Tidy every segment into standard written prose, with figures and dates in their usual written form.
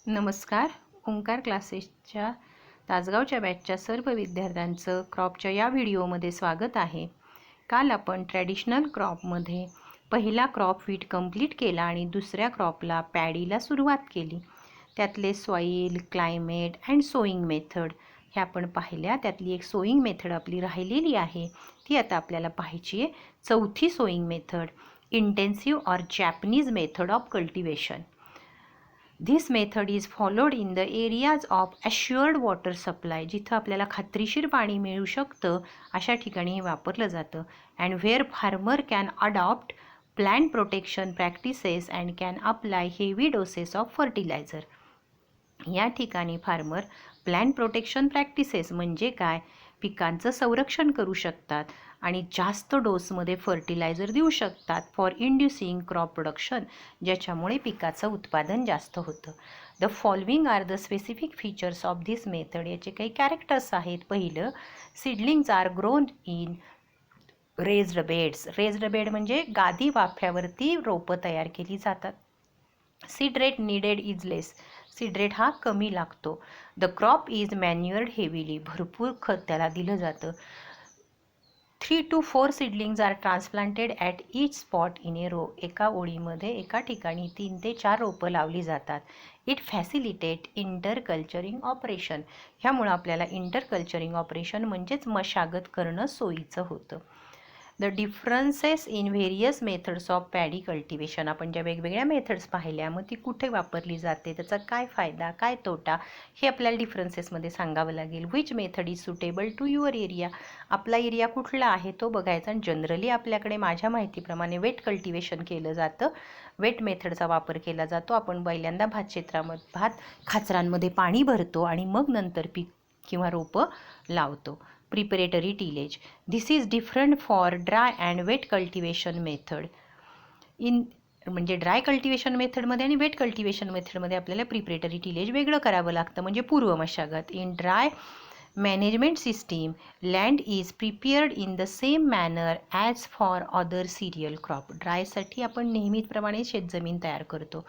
नमस्कार. ओंकार क्लासेसच्या तासगावच्या बॅचच्या सर्व विद्यार्थ्यांचं क्रॉपच्या या व्हिडिओमध्ये स्वागत आहे. काल आपण ट्रॅडिशनल क्रॉपमध्ये पहिला क्रॉप फीट कंप्लीट केला आणि दुसऱ्या क्रॉपला पॅडीला सुरुवात केली. त्यातले soil, climate and sowing method ह्या आपण पाहिल्या. त्यातली एक सोईंग मेथड आपली राहिलेली आहे, ती आता आपल्याला पाहायची आहे. चौथी sowing method, intensive or Japanese method of cultivation. This method is followed in the areas of assured water supply, जिथं आपल्याला खात्रीशीर पाणी मिळू शकतं अशा ठिकाणी हे वापरलं जातं. And where farmer can adopt plant protection practices and can apply heavy doses of fertiliser. या ठिकाणी फार्मर प्लांट प्रोटेक्शन प्रॅक्टिसेस म्हणजे काय, पिकांचं संरक्षण करू शकतात आणि जास्त डोसमध्ये फर्टिलायझर देऊ शकतात फॉर इंड्युसिंग क्रॉप प्रोडक्शन, ज्याच्यामुळे पिकाचं उत्पादन जास्त होतं. The following are the specific features of this method. याचे काही कॅरेक्टर्स आहेत. पहिलं, seedlings are grown in raised beds. Raised bed म्हणजे गादी वाफ्यावरती रोपं तयार केली जातात. Seed rate needed is less. Seed rate हा कमी लागतो. The crop is manured heavily. भरपूर खत त्याला दिलं जातं. 3 to 4 seedlings are transplanted at each spot in a row. एका ओळीमध्ये एका ठिकाणी 3 ते 4 रोपं लावली जातात. It facilitate interculturing operation. ह्यामुळं आपल्याला इंटरकल्चरिंग ऑपरेशन म्हणजेच मशागत करणं सोयीचं होतं. The differences in various methods of paddy cultivation. आपण ज्या वेगवेगळ्या मेथड्स पाहिल्या, मग ती कुठे वापरली जाते, त्याचा काय फायदा काय तोटा हे आपल्याला डिफरन्सेसमध्ये सांगावं लागेल. Which method is suitable to your area. आपला एरिया कुठला आहे तो बघायचा. आणि जनरली आपल्याकडे माझ्या माहितीप्रमाणे वेट कल्टिवेशन केलं जातं. वेट मेथडचा वापर केला जातो. आपण पहिल्यांदा भात क्षेत्रामध्ये भात खाचरांमध्ये पाणी भरतो आणि मग नंतर पीक किंवा रोपं लावतो. Preparatory tillage. This is different for dry and wet cultivation method. म्हणजे ड्राय कल्टिवेशन मेथडमध्ये आणि वेट कल्टिवेशन मेथडमध्ये आपल्याला प्रिपरेटरी टिलेज वेगळं करावं लागतं, म्हणजे पूर्व मशागत. In dry management system, land is prepared in the same manner as for other cereal crop. ड्रायसाठी आपण नेहमीप्रमाणे शेतजमीन तयार करतो.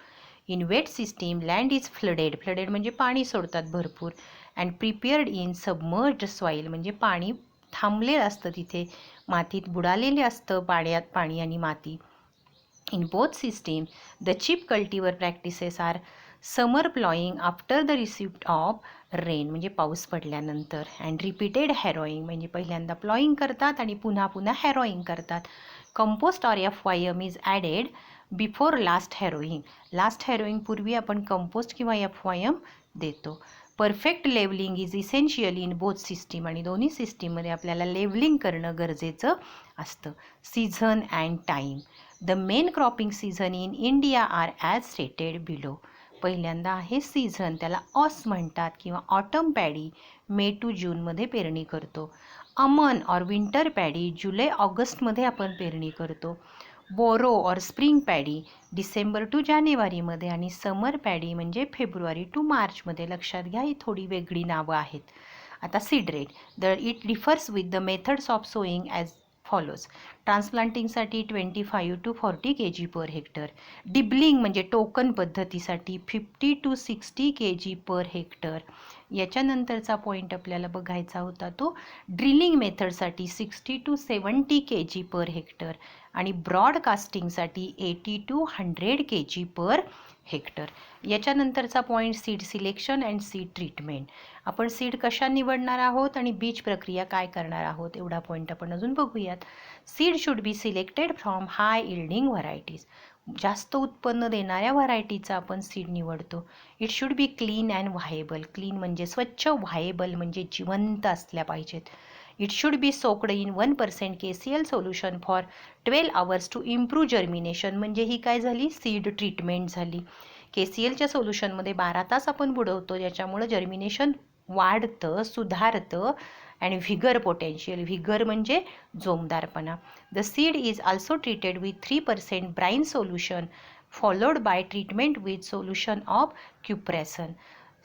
In wet system, land is flooded. Flooded म्हणजे पाणी सोडतात भरपूर. And prepared in submerged soil म्हणजे पाणी थांबलेलं असतं, तिथे मातीत बुडालेले असतं, पाण्यात पाणी आणि माती. In both system, the chief cultural practices are summer ploughing after the receipt of rain म्हणजे पाऊस पडल्यानंतर. अँड रिपीटेड हॅरोईंग म्हणजे पहिल्यांदा प्लॉईंग करतात आणि पुन्हा पुन्हा हॅरोईंग करतात. Compost or FYM is added before last harrowing. Last harrowing पूर्वी आपण कंपोस्ट किंवा FYM देतो. Perfect levelling is essential in both system. आणि दोन्ही सिस्टीममध्ये आपल्याला लेवलिंग करणं गरजेचं असतं. Season and time. The main cropping season in India are as stated below. पहिल्यांदा आहे सीझन, त्याला ऑस म्हणतात किंवा ऑटम पॅडी मे टू जूनमध्ये पेरणी करतो. अमन ऑर विंटर पॅडी जुलै ऑगस्टमध्ये आपण पेरणी करतो. Boro or spring paddy December to जानेवारीमध्ये. आणि समर पॅडी म्हणजे फेब्रुवारी टू मार्चमध्ये. लक्षात घ्या, ही थोडी वेगळी नावं आहेत. आता seed rate. It differs with the methods of sowing as follows. ट्रान्सप्लांटिंगसाठी 25 to 40 kg per hectare. Dibbling म्हणजे टोकन पद्धतीसाठी 50 to 60 kg पर हेक्टर. याच्यानंतरचा पॉईंट आपल्याला बघायचा होता तो drilling मेथडसाठी 60 to 70 kg per hectare. आणि ब्रॉडकास्टिंगसाठी 80 to 100 kg पर हेक्टर. याच्यानंतरचा point seed selection and seed treatment. आपण सीड कशा निवडणार आहोत आणि बीज प्रक्रिया काय करणार आहोत, एवढा पॉईंट आपण अजून बघूयात. Seed should be selected from high yielding varieties. जास्त उत्पन्न देणाऱ्या व्हरायटीचा आपण सीड निवडतो. It should be clean and viable. Clean म्हणजे स्वच्छ, व्हायबल म्हणजे जिवंत असल्या पाहिजेत. It should be soaked in 1% KCl solution for 12 hours to improve germination. म्हणजे ही काय झाली, सीड ट्रीटमेंट झाली. KClच्या सोल्युशनमध्ये 12 तास आपण बुडवतो, ज्याच्यामुळं जर्मिनेशन वाढतं, सुधारतं. आणि व्हिगर पोटेन्शियल, व्हिगर म्हणजे जोमदारपणा. The seed is also treated with 3% brine solution followed by treatment with solution of cuprason.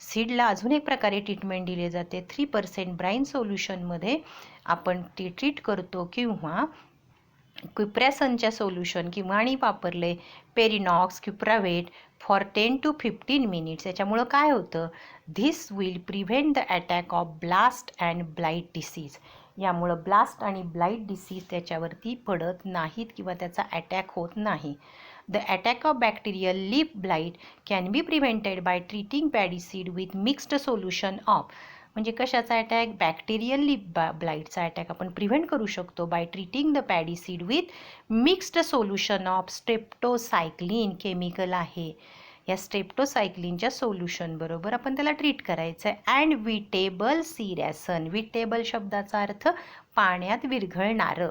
सीडला अजून एक प्रकारे ट्रीटमेंट दिली जाते. 3% ब्राईन सोल्युशनमध्ये आपण ती ट्रीट करतो किंवा क्युप्रेसनच्या सोल्युशन किंवा आणि वापरले पेरिनॉक्स, क्युप्रावेट, फॉर 10 to 15 मिनिट्स. याच्यामुळं काय होतं, this will prevent the attack of blast and blight disease. यामुळं ब्लास्ट आणि ब्लाईट डिसीज त्याच्यावरती पडत नाहीत किंवा त्याचा अटॅक होत नाही. The attack of bacterial leaf blight can be prevented by treating paddy seed with mixed solution of. म्हणजे कशाचा अटॅक, बॅक्टेरियल लीफ ब्लाईटचा अटॅक आपण प्रिव्हेंट करू शकतो by treating the paddy seed with mixed solution of streptocycline chemical आहे. या स्ट्रेप्टोसायक्लिनच्या सोल्युशनबरोबर आपण त्याला treat करायचं आहे. अँड विटेबल सिरॅसन, विटेबल शब्दाचा अर्थ पाण्यात विरघळणारं.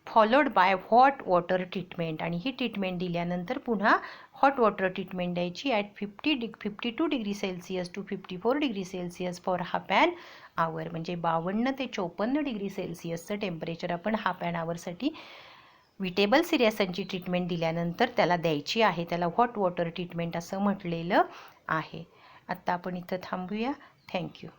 Followed by hot water treatment, आणि ही ट्रीटमेंट दिल्यानंतर पुन्हा हॉट वॉटर ट्रीटमेंट द्यायची at 52 degree Celsius to 54 degree Celsius for half an hour. म्हणजे 52 ते 54 डिग्री सेल्सिअसचं टेम्परेचर आपण हाफ ॲन आवरसाठी विटेबल सिरियासनची ट्रीटमेंट दिल्यानंतर त्याला द्यायची आहे. त्याला हॉट वॉटर ट्रीटमेंट असं म्हटलेलं आहे. आत्ता आपण इथं थांबूया. थँक्यू.